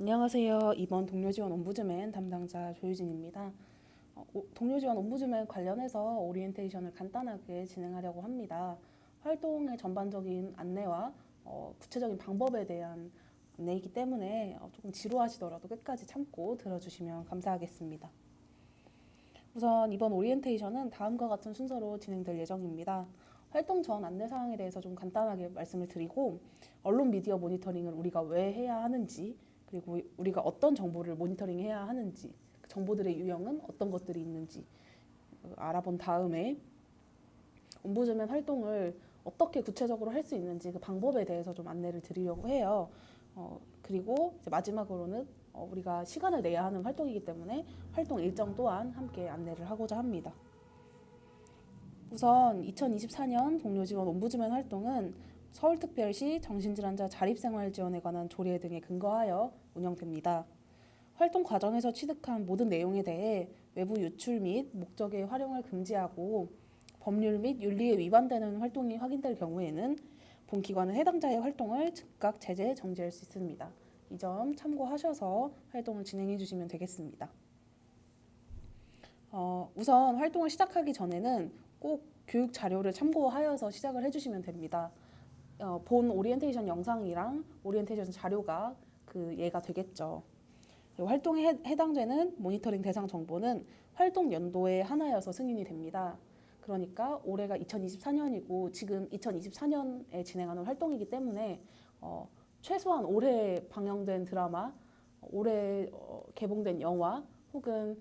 안녕하세요. 이번 동료지원 옴부즈맨 담당자 조유진입니다. 동료지원 옴부즈맨 관련해서 오리엔테이션을 간단하게 진행하려고 합니다. 활동의 전반적인 안내와 구체적인 방법에 대한 안내이기 때문에 조금 지루하시더라도 끝까지 참고 들어주시면 감사하겠습니다. 우선 이번 오리엔테이션은 다음과 같은 순서로 진행될 예정입니다. 활동 전 안내 사항에 대해서 좀 간단하게 말씀을 드리고, 언론 미디어 모니터링을 우리가 왜 해야 하는지, 그리고 우리가 어떤 정보를 모니터링해야 하는지, 그 정보들의 유형은 어떤 것들이 있는지 알아본 다음에 옴부즈맨 활동을 어떻게 구체적으로 할 수 있는지 그 방법에 대해서 좀 안내를 드리려고 해요. 그리고 이제 마지막으로는 우리가 시간을 내야 하는 활동이기 때문에 활동 일정 또한 함께 안내를 하고자 합니다. 우선 2024년 동료지원 옴부즈맨 활동은 서울특별시 정신질환자 자립생활지원에 관한 조례 등에 근거하여 운영됩니다. 활동 과정에서 취득한 모든 내용에 대해 외부 유출 및 목적의 활용을 금지하고 법률 및 윤리에 위반되는 활동이 확인될 경우에는 본 기관은 해당자의 활동을 즉각 제재 정지할 수 있습니다. 이 점 참고하셔서 활동을 진행해 주시면 되겠습니다. 우선 활동을 시작하기 전에는 꼭 교육 자료를 참고하여서 시작을 해주시면 됩니다. 본 오리엔테이션 영상이랑 오리엔테이션 자료가 그 예가 되겠죠. 활동에 해당되는 모니터링 대상 정보는 활동 연도의 하나여서 승인이 됩니다. 그러니까 올해가 2024년이고 지금 2024년에 진행하는 활동이기 때문에 최소한 올해 방영된 드라마, 올해 개봉된 영화 혹은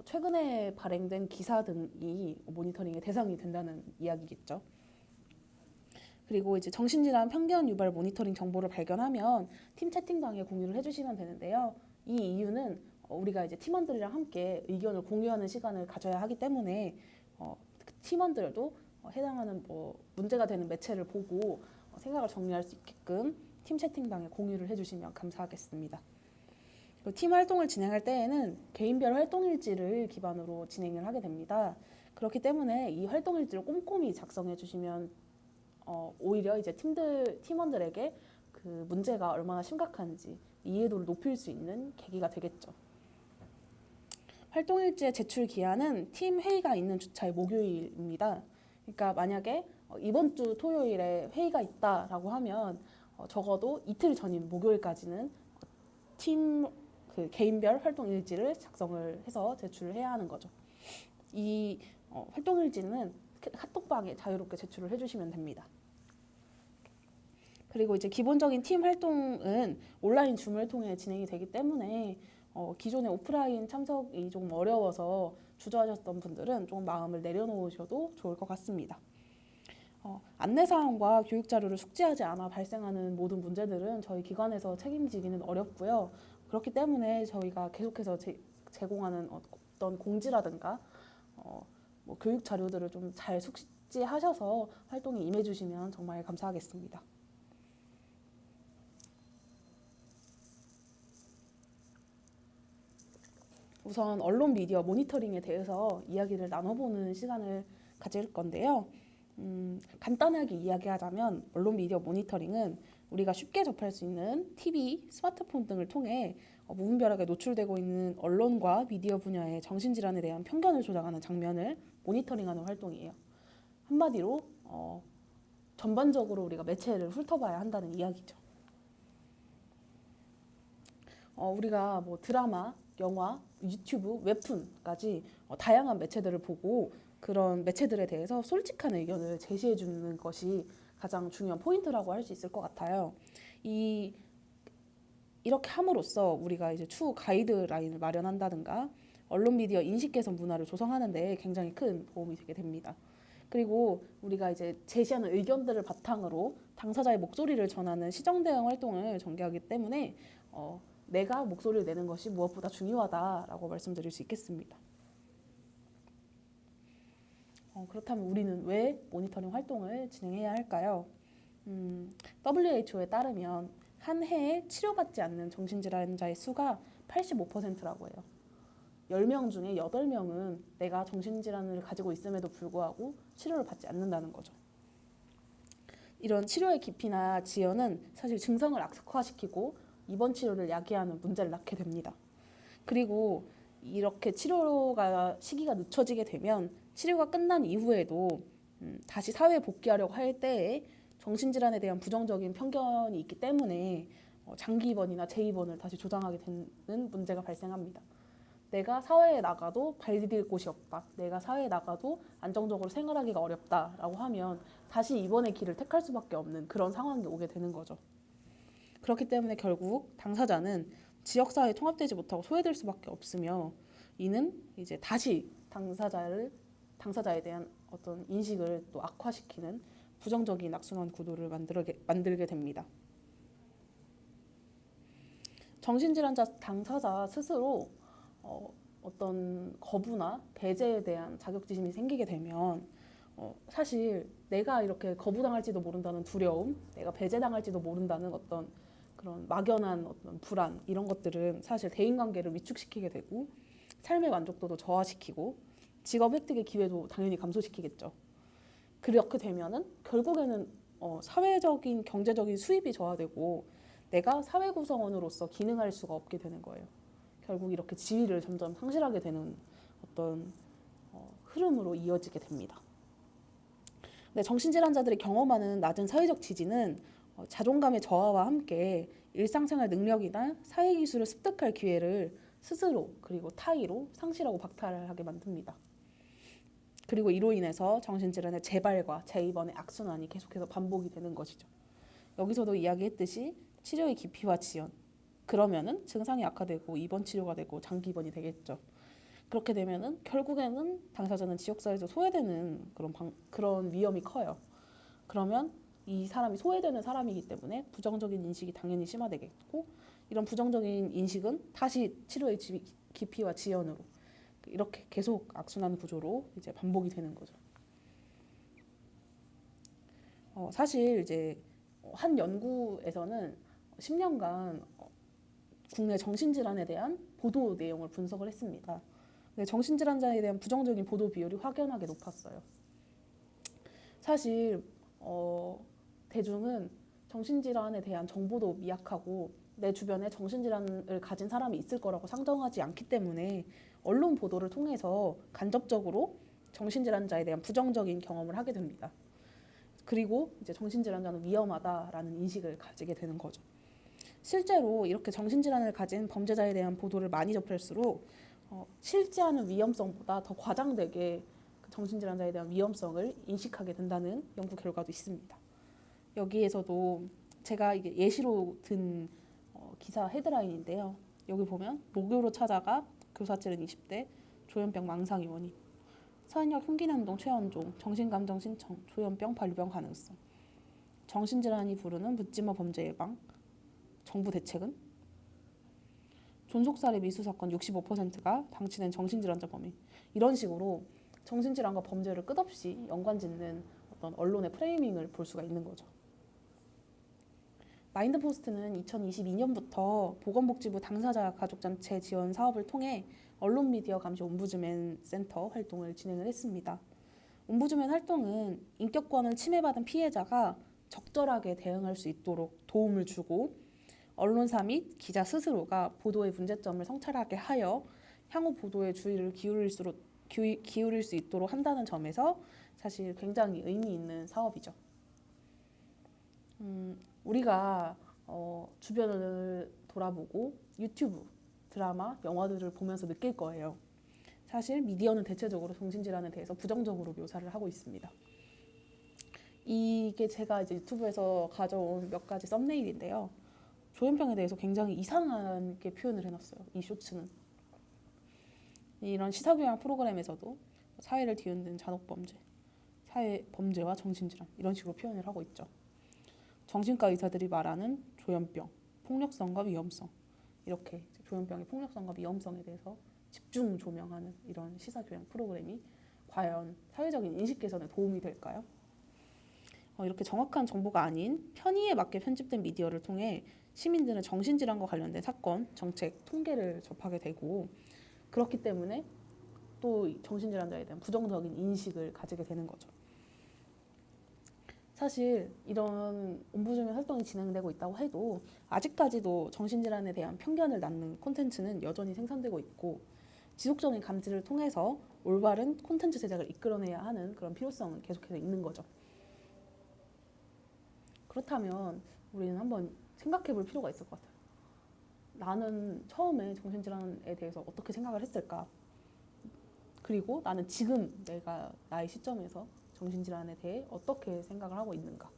최근에 발행된 기사 등이 모니터링의 대상이 된다는 이야기겠죠. 그리고 이제 정신질환 편견 유발 모니터링 정보를 발견하면 팀 채팅방에 공유를 해주시면 되는데요. 이 이유는 우리가 이제 팀원들이랑 함께 의견을 공유하는 시간을 가져야 하기 때문에 그 팀원들도 해당하는 문제가 되는 매체를 보고 생각을 정리할 수 있게끔 팀 채팅방에 공유를 해주시면 감사하겠습니다. 팀 활동을 진행할 때에는 개인별 활동일지를 기반으로 진행을 하게 됩니다. 그렇기 때문에 이 활동일지를 꼼꼼히 작성해 주시면 오히려 이제 팀원들에게 그 문제가 얼마나 심각한지 이해도를 높일 수 있는 계기가 되겠죠. 활동일지의 제출 기한은 팀 회의가 있는 주차의 목요일입니다. 그러니까 만약에 이번 주 토요일에 회의가 있다라고 하면 적어도 이틀 전인 목요일까지는 팀 그 개인별 활동 일지를 작성을 해서 제출을 해야 하는 거죠. 이 활동 일지는 카톡방에 자유롭게 제출을 해주시면 됩니다. 그리고 이제 기본적인 팀 활동은 온라인 줌을 통해 진행이 되기 때문에 기존의 오프라인 참석이 조금 어려워서 주저하셨던 분들은 조금 마음을 내려놓으셔도 좋을 것 같습니다. 안내사항과 교육자료를 숙지하지 않아 발생하는 모든 문제들은 저희 기관에서 책임지기는 어렵고요. 그렇기 때문에 저희가 계속해서 제공하는 어떤 공지라든가 뭐 교육 자료들을 좀 잘 숙지하셔서 활동에 임해주시면 정말 감사하겠습니다. 우선 언론 미디어 모니터링에 대해서 이야기를 나눠보는 시간을 가질 건데요. 간단하게 이야기하자면 언론 미디어 모니터링은 우리가 쉽게 접할 수 있는 TV, 스마트폰 등을 통해 무분별하게 노출되고 있는 언론과 미디어 분야의 정신질환에 대한 편견을 조장하는 장면을 모니터링하는 활동이에요. 한마디로 전반적으로 우리가 매체를 훑어봐야 한다는 이야기죠. 우리가 뭐 드라마, 영화, 유튜브, 웹툰까지 다양한 매체들을 보고 그런 매체들에 대해서 솔직한 의견을 제시해 주는 것이 가장 중요한 포인트라고 할 수 있을 것 같아요. 이렇게 함으로써 우리가 이제 추후 가이드라인을 마련한다든가 언론 미디어 인식 개선 문화를 조성하는 데 굉장히 큰 도움이 되게 됩니다. 그리고 우리가 이제 제시하는 의견들을 바탕으로 당사자의 목소리를 전하는 시정 대응 활동을 전개하기 때문에 내가 목소리를 내는 것이 무엇보다 중요하다라고 말씀드릴 수 있겠습니다. 그렇다면 우리는 왜 모니터링 활동을 진행해야 할까요? WHO에 따르면 한 해에 치료받지 않는 정신질환자의 수가 85%라고 해요. 10명 중에 8명은 내가 정신질환을 가지고 있음에도 불구하고 치료를 받지 않는다는 거죠. 이런 치료의 깊이나 지연은 사실 증상을 악화시키고 입원 치료를 야기하는 문제를 낳게 됩니다. 그리고 이렇게 치료가 시기가 늦춰지게 되면 치료가 끝난 이후에도 다시 사회에 복귀하려고 할 때에 정신질환에 대한 부정적인 편견이 있기 때문에 장기 입원이나 재입원을 다시 조장하게 되는 문제가 발생합니다. 내가 사회에 나가도 발 디딜 곳이 없다. 내가 사회에 나가도 안정적으로 생활하기가 어렵다라고 하면 다시 입원의 길을 택할 수밖에 없는 그런 상황이 오게 되는 거죠. 그렇기 때문에 결국 당사자는 지역사회에 통합되지 못하고 소외될 수밖에 없으며 이는 이제 다시 당사자에 대한 어떤 인식을 또 악화시키는 부정적인 악순환 구도를 만들게 됩니다. 정신질환자 당사자 스스로 어떤 거부나 배제에 대한 자격지심이 생기게 되면 사실 내가 이렇게 거부당할지도 모른다는 두려움, 내가 배제당할지도 모른다는 어떤 그런 막연한 어떤 불안 이런 것들은 사실 대인관계를 위축시키게 되고 삶의 만족도도 저하시키고 직업 획득의 기회도 당연히 감소시키겠죠. 그렇게 되면은 결국에는 사회적인 경제적인 수입이 저하되고 내가 사회 구성원으로서 기능할 수가 없게 되는 거예요. 결국 이렇게 지위를 점점 상실하게 되는 어떤 흐름으로 이어지게 됩니다. 근데 정신질환자들이 경험하는 낮은 사회적 지지는 자존감의 저하와 함께 일상생활 능력이나 사회기술을 습득할 기회를 스스로 그리고 타의로 상실하고 박탈하게 만듭니다. 그리고 이로 인해서 정신질환의 재발과 재입원의 악순환이 계속해서 반복이 되는 것이죠. 여기서도 이야기했듯이 치료의 깊이와 지연, 그러면은 증상이 악화되고 입원 치료가 되고 장기 입원이 되겠죠. 그렇게 되면은 결국에는 당사자는 지역사회에서 소외되는 그런 위험이 커요. 그러면 이 사람이 소외되는 사람이기 때문에 부정적인 인식이 당연히 심화되겠고 이런 부정적인 인식은 다시 치료의 깊이와 지연으로 이렇게 계속 악순환 구조로 이제 반복이 되는 거죠. 사실 이제 한 연구에서는 10년간 국내 정신질환에 대한 보도 내용을 분석을 했습니다. 근데 정신질환자에 대한 부정적인 보도 비율이 확연하게 높았어요. 사실 대중은 정신질환에 대한 정보도 미약하고 내 주변에 정신질환을 가진 사람이 있을 거라고 상정하지 않기 때문에 언론 보도를 통해서 간접적으로 정신질환자에 대한 부정적인 경험을 하게 됩니다. 그리고 이제 정신질환자는 위험하다라는 인식을 가지게 되는 거죠. 실제로 이렇게 정신질환을 가진 범죄자에 대한 보도를 많이 접할수록 실제하는 위험성보다 더 과장되게 정신질환자에 대한 위험성을 인식하게 된다는 연구 결과도 있습니다. 여기에서도 제가 이게 예시로 든 기사 헤드라인인데요. 여기 보면 목요로 찾아가 교사찔은 20대 조현병 망상이 원인, 서현역 흉기난동 최원종 정신감정 신청 조현병 반려병 가능성, 정신질환이 부르는 묻지마 범죄 예방 정부 대책은, 존속살해 미수 사건 65%가 방치된 정신질환자 범인, 이런 식으로 정신질환과 범죄를 끝없이 연관짓는 어떤 언론의 프레이밍을 볼 수가 있는 거죠. 마인드포스트는 2022년부터 보건복지부 당사자 가족단체 지원 사업을 통해 언론 미디어 감시 옴부즈맨 센터 활동을 진행을 했습니다. 옴부즈맨 활동은 인격권을 침해받은 피해자가 적절하게 대응할 수 있도록 도움을 주고 언론사 및 기자 스스로가 보도의 문제점을 성찰하게 하여 향후 보도에 주의를 기울일 수 있도록 한다는 점에서 사실 굉장히 의미 있는 사업이죠. 우리가 주변을 돌아보고 유튜브, 드라마, 영화들을 보면서 느낄 거예요. 사실 미디어는 대체적으로 정신질환에 대해서 부정적으로 묘사를 하고 있습니다. 이게 제가 이제 유튜브에서 가져온 몇 가지 썸네일인데요. 조현병에 대해서 굉장히 이상하게 표현을 해놨어요. 이 쇼츠는. 이런 시사교양 프로그램에서도 사회를 뒤흔든 잔혹범죄, 사회 범죄와 정신질환 이런 식으로 표현을 하고 있죠. 정신과 의사들이 말하는 조현병, 폭력성과 위험성, 이렇게 조현병의 폭력성과 위험성에 대해서 집중 조명하는 이런 시사교양 프로그램이 과연 사회적인 인식 개선에 도움이 될까요? 이렇게 정확한 정보가 아닌 편의에 맞게 편집된 미디어를 통해 시민들은 정신질환과 관련된 사건, 정책, 통계를 접하게 되고 그렇기 때문에 또 정신질환자에 대한 부정적인 인식을 가지게 되는 거죠. 사실 이런 옴부즈맨 활동이 진행되고 있다고 해도 아직까지도 정신질환에 대한 편견을 낳는 콘텐츠는 여전히 생산되고 있고 지속적인 감지를 통해서 올바른 콘텐츠 제작을 이끌어내야 하는 그런 필요성은 계속해서 있는 거죠. 그렇다면 우리는 한번 생각해 볼 필요가 있을 것 같아요. 나는 처음에 정신질환에 대해서 어떻게 생각을 했을까? 그리고 나는 지금 내가 나의 시점에서 정신질환에 대해 어떻게 생각을 하고 있는가?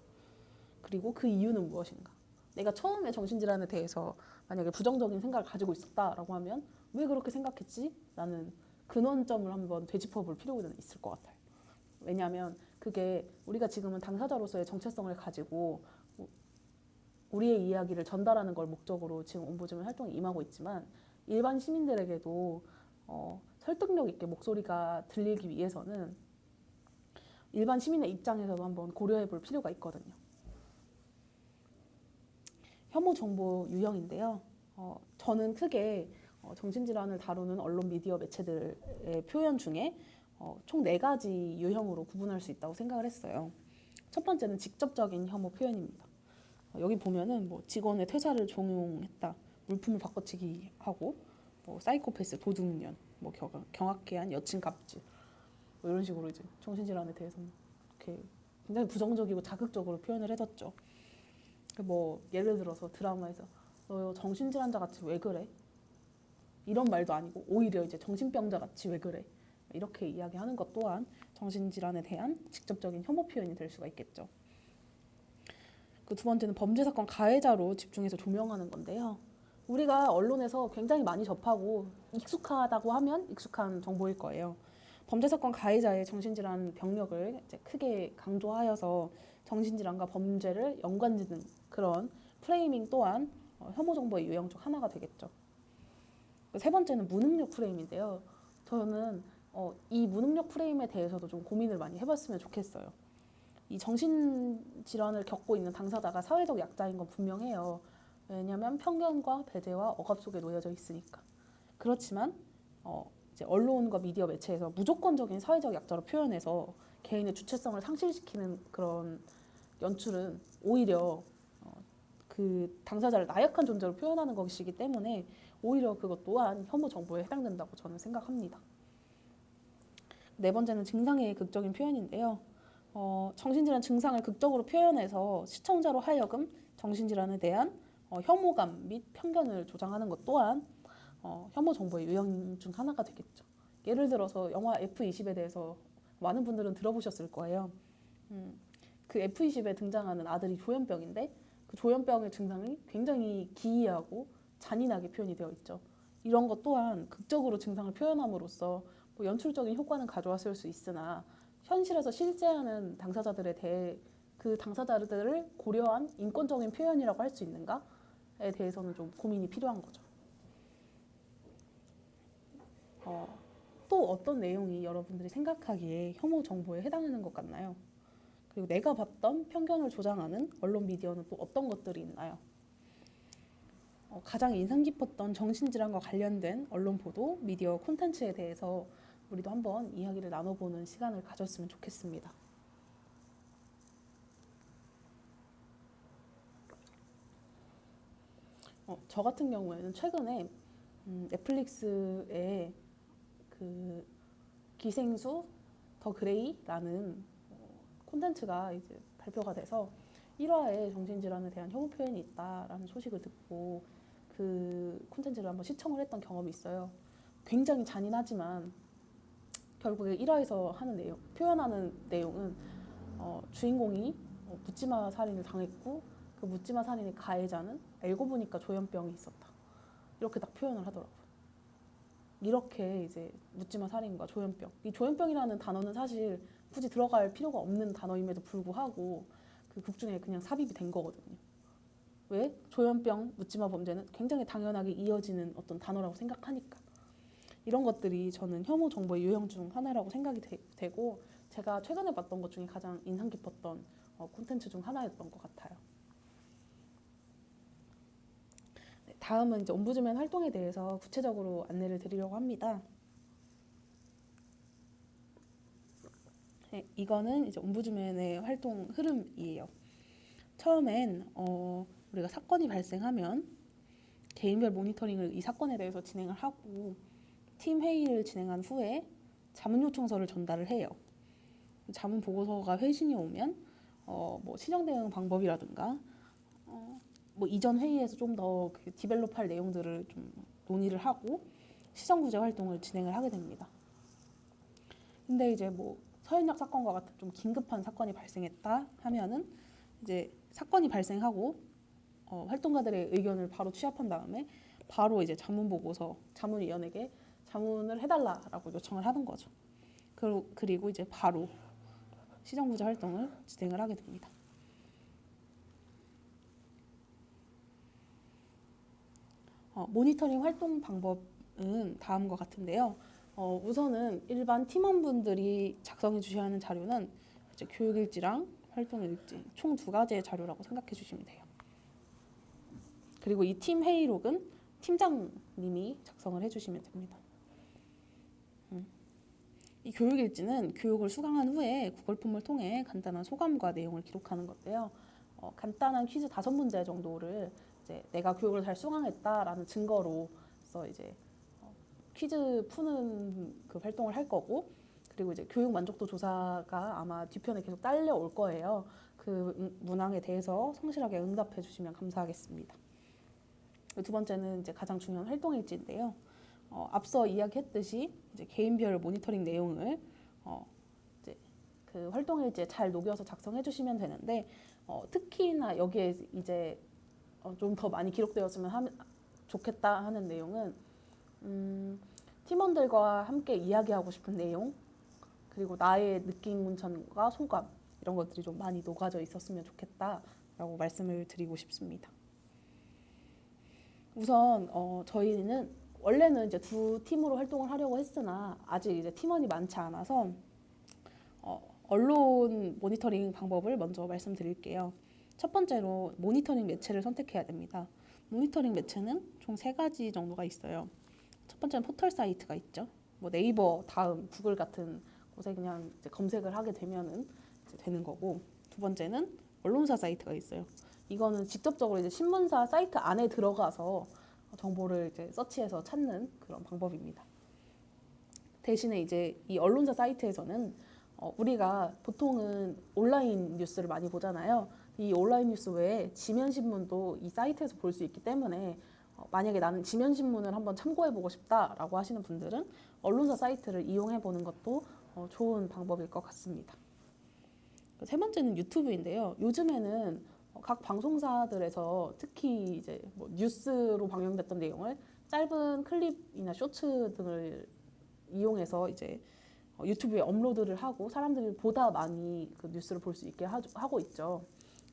그리고 그 이유는 무엇인가? 내가 처음에 정신질환에 대해서 만약에 부정적인 생각을 가지고 있었다라고 하면 왜 그렇게 생각했지? 라는 근원점을 한번 되짚어 볼 필요가 있을 것 같아요. 왜냐하면 그게 우리가 지금은 당사자로서의 정체성을 가지고 우리의 이야기를 전달하는 걸 목적으로 지금 옴부즈맨 활동에 임하고 있지만 일반 시민들에게도 설득력 있게 목소리가 들리기 위해서는 일반 시민의 입장에서도 한번 고려해 볼 필요가 있거든요. 혐오 정보 유형인데요. 저는 크게 정신질환을 다루는 언론 미디어 매체들의 표현 중에 총 4가지 유형으로 구분할 수 있다고 생각을 했어요. 첫 번째는 직접적인 혐오 표현입니다. 여기 보면은 뭐 직원의 퇴사를 종용했다, 물품을 바꿔치기 하고, 뭐 사이코패스, 도둑년, 뭐 경악해한 여친 갑질, 뭐 이런 식으로 이제 정신질환에 대해서는 이렇게 굉장히 부정적이고 자극적으로 표현을 해뒀죠. 뭐 예를 들어서 드라마에서 너 정신질환자 같이 왜 그래? 이런 말도 아니고 오히려 이제 정신병자 같이 왜 그래? 이렇게 이야기하는 것 또한 정신질환에 대한 직접적인 혐오 표현이 될 수가 있겠죠. 그 두 번째는 범죄 사건 가해자로 집중해서 조명하는 건데요. 우리가 언론에서 굉장히 많이 접하고 익숙하다고 하면 익숙한 정보일 거예요. 범죄 사건 가해자의 정신질환 병력을 이제 크게 강조하여서 정신질환과 범죄를 연관짓는 그런 프레이밍 또한 혐오 정보의 유형 중 하나가 되겠죠. 세 번째는 무능력 프레임인데요. 저는 이 무능력 프레임에 대해서도 좀 고민을 많이 해봤으면 좋겠어요. 이 정신질환을 겪고 있는 당사자가 사회적 약자인 건 분명해요. 왜냐하면 편견과 배제와 억압 속에 놓여져 있으니까. 그렇지만 이제 언론과 미디어 매체에서 무조건적인 사회적 약자로 표현해서 개인의 주체성을 상실시키는 그런 연출은 오히려 그 당사자를 나약한 존재로 표현하는 것이기 때문에 오히려 그것 또한 혐오 정보에 해당된다고 저는 생각합니다. 네 번째는 증상의 극적인 표현인데요. 정신질환 증상을 극적으로 표현해서 시청자로 하여금 정신질환에 대한 혐오감 및 편견을 조장하는 것 또한 혐오 정보의 유형 중 하나가 되겠죠. 예를 들어서 영화 F20에 대해서 많은 분들은 들어보셨을 거예요. 그 F20에 등장하는 아들이 조현병인데 그 조현병의 증상이 굉장히 기이하고 잔인하게 표현이 되어 있죠. 이런 것 또한 극적으로 증상을 표현함으로써 뭐 연출적인 효과는 가져왔을 수 있으나 현실에서 실제하는 당사자들에 대해 그 당사자들을 고려한 인권적인 표현이라고 할 수 있는가에 대해서는 좀 고민이 필요한 거죠. 또 어떤 내용이 여러분들이 생각하기에 혐오 정보에 해당하는 것 같나요? 그리고 내가 봤던 편견을 조장하는 언론 미디어는 또 어떤 것들이 있나요? 가장 인상 깊었던 정신질환과 관련된 언론 보도, 미디어 콘텐츠에 대해서 우리도 한번 이야기를 나눠보는 시간을 가졌으면 좋겠습니다. 저 같은 경우에는 최근에 넷플릭스에 그 기생수 더 그레이라는 콘텐츠가 이제 발표가 돼서 1화에 정신질환에 대한 혐오 표현이 있다라는 소식을 듣고 그 콘텐츠를 한번 시청을 했던 경험이 있어요. 굉장히 잔인하지만 결국에 1화에서 하는 내용, 표현하는 내용은 주인공이 묻지마 살인을 당했고 그 묻지마 살인의 가해자는 알고 보니까 조현병이 있었다. 이렇게 딱 표현을 하더라고요. 이렇게 이제 묻지마 살인과 조현병. 이 조현병이라는 단어는 사실 굳이 들어갈 필요가 없는 단어임에도 불구하고 그 극 중에 그냥 삽입이 된 거거든요. 왜? 조현병, 묻지마 범죄는 굉장히 당연하게 이어지는 어떤 단어라고 생각하니까. 이런 것들이 저는 혐오 정보의 유형 중 하나라고 생각이 되고 제가 최근에 봤던 것 중에 가장 인상 깊었던 콘텐츠 중 하나였던 것 같아요. 네, 다음은 이제 옴부즈맨 활동에 대해서 구체적으로 안내를 드리려고 합니다. 네, 이거는 이제 옴부즈맨의 활동 흐름이에요. 처음엔 우리가 사건이 발생하면 개인별 모니터링을 이 사건에 대해서 진행을 하고 팀 회의를 진행한 후에 자문 요청서를 전달을 해요. 자문 보고서가 회신이 오면 뭐 시정 대응 방법이라든가 뭐 이전 회의에서 좀 더 그 디벨롭할 내용들을 좀 논의를 하고 시정 구제 활동을 진행을 하게 됩니다. 근데 이제 뭐 서현역 사건과 같은 좀 긴급한 사건이 발생했다 하면은 이제 사건이 발생하고 활동가들의 의견을 바로 취합한 다음에 바로 이제 자문 보고서 자문위원에게 자문을 해달라라고 요청을 하는 거죠. 그리고 이제 바로 시정 구제 활동을 진행을 하게 됩니다. 모니터링 활동 방법은 다음과 같은데요. 우선은 일반 팀원분들이 작성해 주셔야 하는 자료는 이제 교육일지랑 활동일지 총 2가지의 자료라고 생각해 주시면 돼요. 그리고 이 팀 회의록은 팀장님이 작성을 해주시면 됩니다. 이 교육일지는 교육을 수강한 후에 구글 폼을 통해 간단한 소감과 내용을 기록하는 건데요. 간단한 퀴즈 5문제 정도를 이제 내가 교육을 잘 수강했다라는 증거로서 이제 퀴즈 푸는 그 활동을 할 거고, 그리고 이제 교육 만족도 조사가 아마 뒤편에 계속 딸려올 거예요. 그 문항에 대해서 성실하게 응답해 주시면 감사하겠습니다. 2번째는 이제 가장 중요한 활동일지인데요. 앞서 이야기했듯이 이제 개인별 모니터링 내용을 이제 그 활동일지에 잘 녹여서 작성해 주시면 되는데, 특히나 여기에 이제 좀 더 많이 기록되었으면 좋겠다 하는 내용은 팀원들과 함께 이야기하고 싶은 내용, 그리고 나의 느낌 문천과 소감, 이런 것들이 좀 많이 녹아져 있었으면 좋겠다라고 말씀을 드리고 싶습니다. 우선 저희는 원래는 이제 2팀으로 활동을 하려고 했으나 아직 이제 팀원이 많지 않아서 언론 모니터링 방법을 먼저 말씀드릴게요. 첫 번째로 모니터링 매체를 선택해야 됩니다. 모니터링 매체는 총 3가지 정도가 있어요. 첫 번째는 포털 사이트가 있죠. 뭐 네이버, 다음, 구글 같은 곳에 그냥 이제 검색을 하게 되면은 이제 되는 거고, 2번째는 언론사 사이트가 있어요. 이거는 직접적으로 이제 신문사 사이트 안에 들어가서 정보를 이제 서치해서 찾는 그런 방법입니다. 대신에 이제 이 언론사 사이트에서는 우리가 보통은 온라인 뉴스를 많이 보잖아요. 이 온라인 뉴스 외에 지면 신문도 이 사이트에서 볼 수 있기 때문에 만약에 나는 지면 신문을 한번 참고해보고 싶다라고 하시는 분들은 언론사 사이트를 이용해보는 것도 좋은 방법일 것 같습니다. 3번째는 유튜브인데요. 요즘에는 각 방송사들에서 특히 이제 뭐 뉴스로 방영됐던 내용을 짧은 클립이나 쇼츠 등을 이용해서 이제 유튜브에 업로드를 하고 사람들이 보다 많이 그 뉴스를 볼 수 있게 하고 있죠.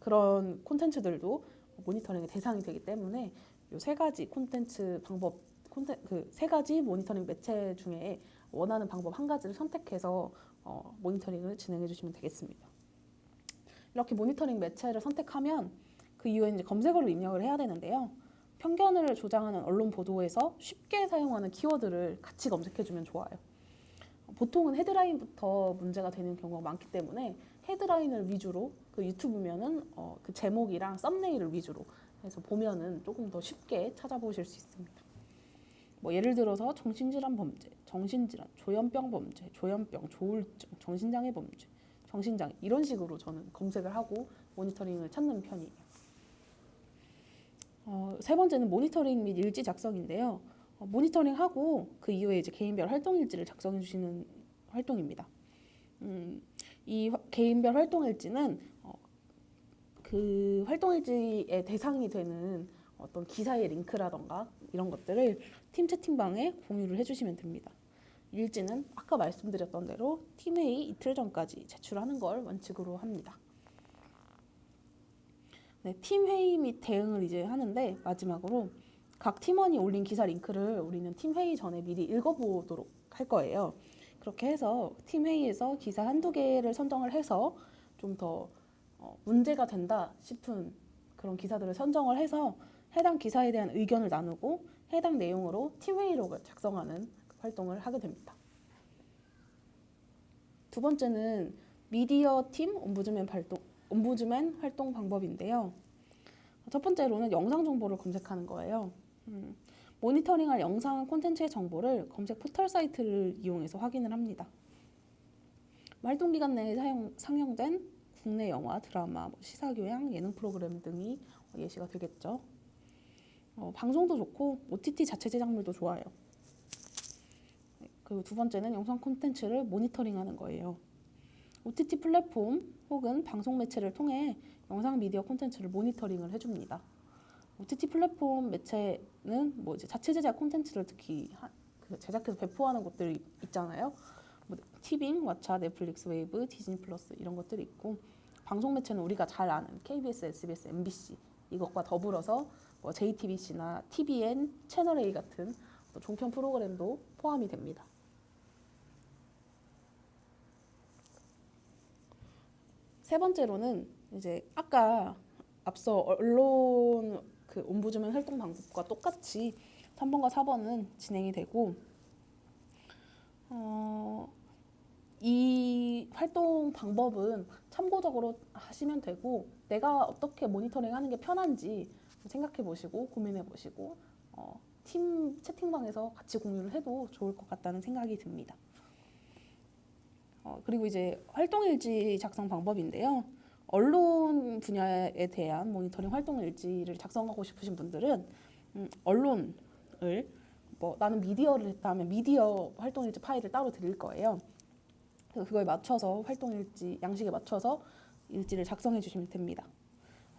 그런 콘텐츠들도 모니터링의 대상이 되기 때문에 이 3가지 콘텐츠 방법, 그 3가지 모니터링 매체 중에 원하는 방법 1가지를 선택해서 모니터링을 진행해 주시면 되겠습니다. 이렇게 모니터링 매체를 선택하면 그 이후에 이제 검색어를 입력을 해야 되는데요. 편견을 조장하는 언론 보도에서 쉽게 사용하는 키워드를 같이 검색해주면 좋아요. 보통은 헤드라인부터 문제가 되는 경우가 많기 때문에 헤드라인을 위주로, 그 유튜브면은 그 제목이랑 썸네일을 위주로 해서 보면은 조금 더 쉽게 찾아보실 수 있습니다. 뭐 예를 들어서 정신질환 범죄, 정신질환, 조현병 범죄, 조현병, 조울증, 정신장애 범죄, 정신장애, 이런 식으로 저는 검색을 하고 모니터링을 찾는 편이에요. 3번째는 모니터링 및 일지 작성인데요. 모니터링하고 그 이후에 이제 개인별 활동일지를 작성해 주시는 활동입니다. 이 개인별 활동일지는 그 활동일지의 대상이 되는 어떤 기사의 링크라던가 이런 것들을 팀 채팅방에 공유를 해주시면 됩니다. 일지는 아까 말씀드렸던 대로 팀회의 이틀 전까지 제출하는 걸 원칙으로 합니다. 네, 팀회의 및 대응을 이제 하는데, 마지막으로 각 팀원이 올린 기사 링크를 우리는 팀회의 전에 미리 읽어보도록 할 거예요. 그렇게 해서 팀회의에서 기사 1-2개를 선정을 해서 좀 더 문제가 된다 싶은 그런 기사들을 선정을 해서 해당 기사에 대한 의견을 나누고 해당 내용으로 팀회의록을 작성하는 활동을 하게 됩니다. 2번째는 미디어 팀 옴부즈맨 활동 방법인데요. 첫 번째로는 영상 정보를 검색하는 거예요. 모니터링할 영상 콘텐츠의 정보를 검색 포털 사이트를 이용해서 확인을 합니다. 활동 기간 내에 상영된 국내 영화, 드라마, 시사교양, 예능 프로그램 등이 예시가 되겠죠. 방송도 좋고 OTT 자체 제작물도 좋아요. 그리고 두 번째는 영상 콘텐츠를 모니터링하는 거예요. OTT 플랫폼 혹은 방송 매체를 통해 영상 미디어 콘텐츠를 모니터링을 해줍니다. OTT 플랫폼 매체는 이제 자체 제작 콘텐츠를 특히 제작해서 배포하는 곳들이 있잖아요. 티빙, 왓챠, 넷플릭스, 웨이브, 디즈니 플러스 이런 것들이 있고, 방송 매체는 우리가 잘 아는 KBS, SBS, MBC 이것과 더불어서 JTBC나 TVN, 채널A 같은 종편 프로그램도 포함이 됩니다. 세 번째로는 이제 아까 앞서 언론 옴부즈맨 활동 방법과 똑같이 3번과 4번은 진행이 되고, 이 활동 방법은 참고적으로 하시면 되고, 내가 어떻게 모니터링 하는 게 편한지 생각해 보시고 고민해 보시고 팀 채팅방에서 같이 공유를 해도 좋을 것 같다는 생각이 듭니다. 그리고 이제 활동일지 작성 방법인데요. 언론 분야에 대한 모니터링 활동일지를 작성하고 싶으신 분들은 언론을 나는 미디어를 했다 하면 미디어 활동일지 파일을 따로 드릴 거예요. 그래서 그거에 맞춰서 활동일지 양식에 맞춰서 일지를 작성해 주시면 됩니다.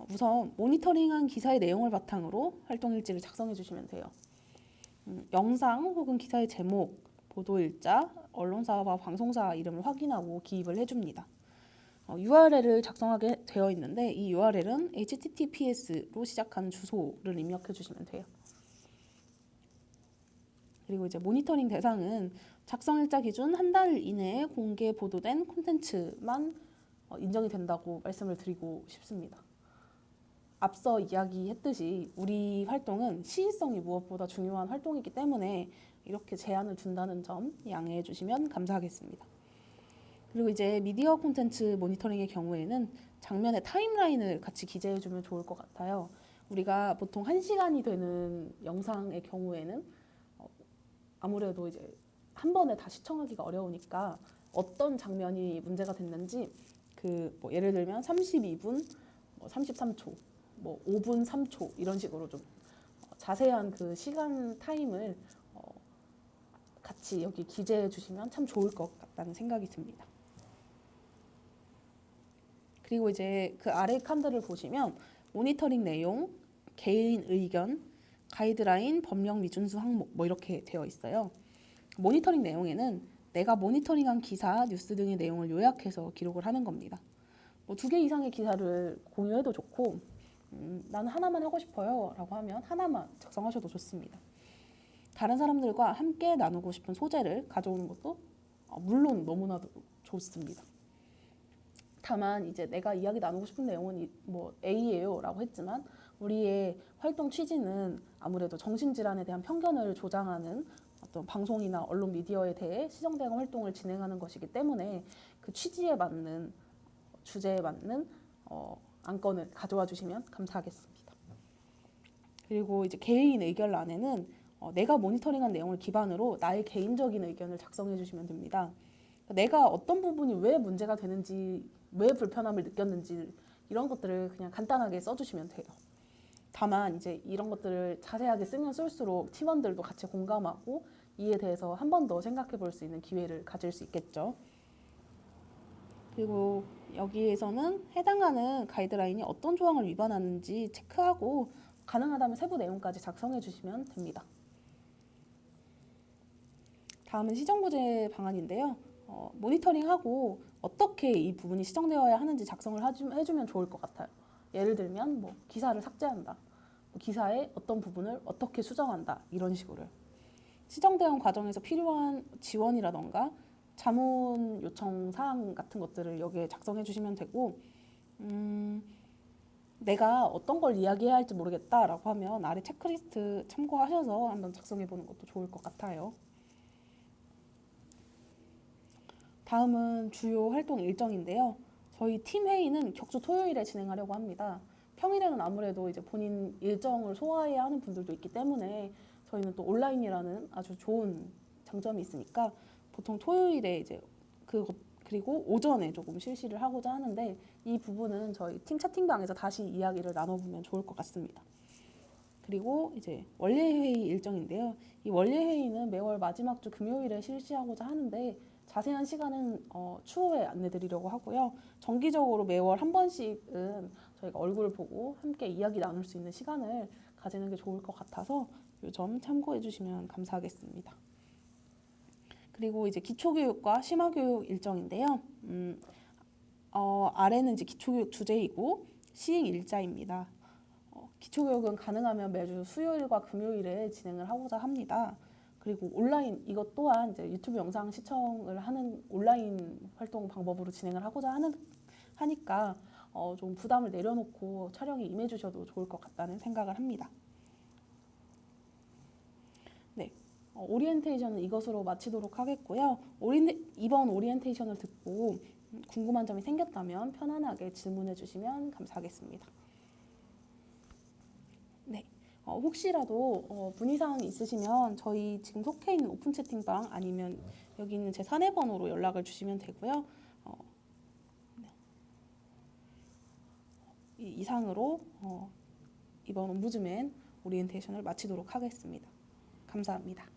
우선 모니터링한 기사의 내용을 바탕으로 활동일지를 작성해 주시면 돼요. 영상 혹은 기사의 제목, 보도일자, 언론사와 방송사 이름을 확인하고 기입을 해줍니다. URL을 작성하게 되어 있는데 이 URL은 https로 시작하는 주소를 입력해 주시면 돼요. 그리고 이제 모니터링 대상은 작성일자 기준 한 달 이내에 공개 보도된 콘텐츠만 인정이 된다고 말씀을 드리고 싶습니다. 앞서 이야기했듯이 우리 활동은 시의성이 무엇보다 중요한 활동이기 때문에 이렇게 제한을 둔다는 점 양해해 주시면 감사하겠습니다. 그리고 이제 미디어 콘텐츠 모니터링의 경우에는 장면의 타임라인을 같이 기재해 주면 좋을 것 같아요. 우리가 보통 1시간이 되는 영상의 경우에는 아무래도 이제 한 번에 다 시청하기가 어려우니까 어떤 장면이 문제가 됐는지 예를 들면 32분, 33초, 5분 3초 이런 식으로 좀 자세한 그 시간 타임을 같이 여기 기재해 주시면 참 좋을 것 같다는 생각이 듭니다. 그리고 이제 그 아래 칸들을 보시면 모니터링 내용, 개인 의견, 가이드라인, 법령 미준수 항목 이렇게 되어 있어요. 모니터링 내용에는 내가 모니터링한 기사, 뉴스 등의 내용을 요약해서 기록을 하는 겁니다. 2개 이상의 기사를 공유해도 좋고 나는 하나만 하고 싶어요 라고 하면 하나만 작성하셔도 좋습니다. 다른 사람들과 함께 나누고 싶은 소재를 가져오는 것도 물론 너무나도 좋습니다. 다만 이제 내가 이야기 나누고 싶은 내용은 A예요 라고 했지만 우리의 활동 취지는 아무래도 정신질환에 대한 편견을 조장하는 어떤 방송이나 언론 미디어에 대해 시정대응 활동을 진행하는 것이기 때문에 그 취지에 맞는 주제에 맞는 안건을 가져와 주시면 감사하겠습니다. 그리고 이제 개인 의견란에는 내가 모니터링한 내용을 기반으로 나의 개인적인 의견을 작성해 주시면 됩니다. 내가 어떤 부분이 왜 문제가 되는지, 왜 불편함을 느꼈는지 이런 것들을 그냥 간단하게 써주시면 돼요. 다만 이제 이런 것들을 자세하게 쓰면 쓸수록 팀원들도 같이 공감하고 이에 대해서 한 번 더 생각해 볼 수 있는 기회를 가질 수 있겠죠. 그리고 여기에서는 해당하는 가이드라인이 어떤 조항을 위반하는지 체크하고 가능하다면 세부 내용까지 작성해 주시면 됩니다. 다음은 시정부제 방안인데요. 모니터링하고 어떻게 이 부분이 시정되어야 하는지 작성을 해주면 좋을 것 같아요. 예를 들면 기사를 삭제한다. 기사의 어떤 부분을 어떻게 수정한다. 이런 식으로요. 시정대응 과정에서 필요한 지원이라던가 자문 요청 사항 같은 것들을 여기에 작성해 주시면 되고 내가 어떤 걸 이야기해야 할지 모르겠다라고 하면 아래 체크리스트 참고하셔서 한번 작성해 보는 것도 좋을 것 같아요. 다음은 주요 활동 일정인데요. 저희 팀 회의는 격주 토요일에 진행하려고 합니다. 평일에는 아무래도 이제 본인 일정을 소화해야 하는 분들도 있기 때문에 저희는 또 온라인이라는 아주 좋은 장점이 있으니까 보통 토요일에 이제 그리고 오전에 조금 실시를 하고자 하는데 이 부분은 저희 팀 채팅방에서 다시 이야기를 나눠보면 좋을 것 같습니다. 그리고 이제 원래 회의 일정인데요. 이 원래 회의는 매월 마지막 주 금요일에 실시하고자 하는데 자세한 시간은 추후에 안내드리려고 하고요. 정기적으로 매월 한 번씩은 저희가 얼굴 보고 함께 이야기 나눌 수 있는 시간을 가지는 게 좋을 것 같아서 이 점 참고해 주시면 감사하겠습니다. 그리고 이제 기초교육과 심화교육 일정인데요. 아래는 이제 기초교육 주제이고 시행 일자입니다. 기초교육은 가능하면 매주 수요일과 금요일에 진행을 하고자 합니다. 그리고 온라인 이것 또한 이제 유튜브 영상 시청을 하는 온라인 활동 방법으로 진행을 하고자 하니까 좀 부담을 내려놓고 촬영에 임해주셔도 좋을 것 같다는 생각을 합니다. 네, 오리엔테이션은 이것으로 마치도록 하겠고요. 이번 오리엔테이션을 듣고 궁금한 점이 생겼다면 편안하게 질문해 주시면 감사하겠습니다. 네, 혹시라도 문의사항이 있으시면 저희 지금 속해 있는 오픈 채팅방 아니면 여기 있는 제 사내번호로 연락을 주시면 되고요. 네. 이상으로 이번 옴부즈맨 오리엔테이션을 마치도록 하겠습니다. 감사합니다.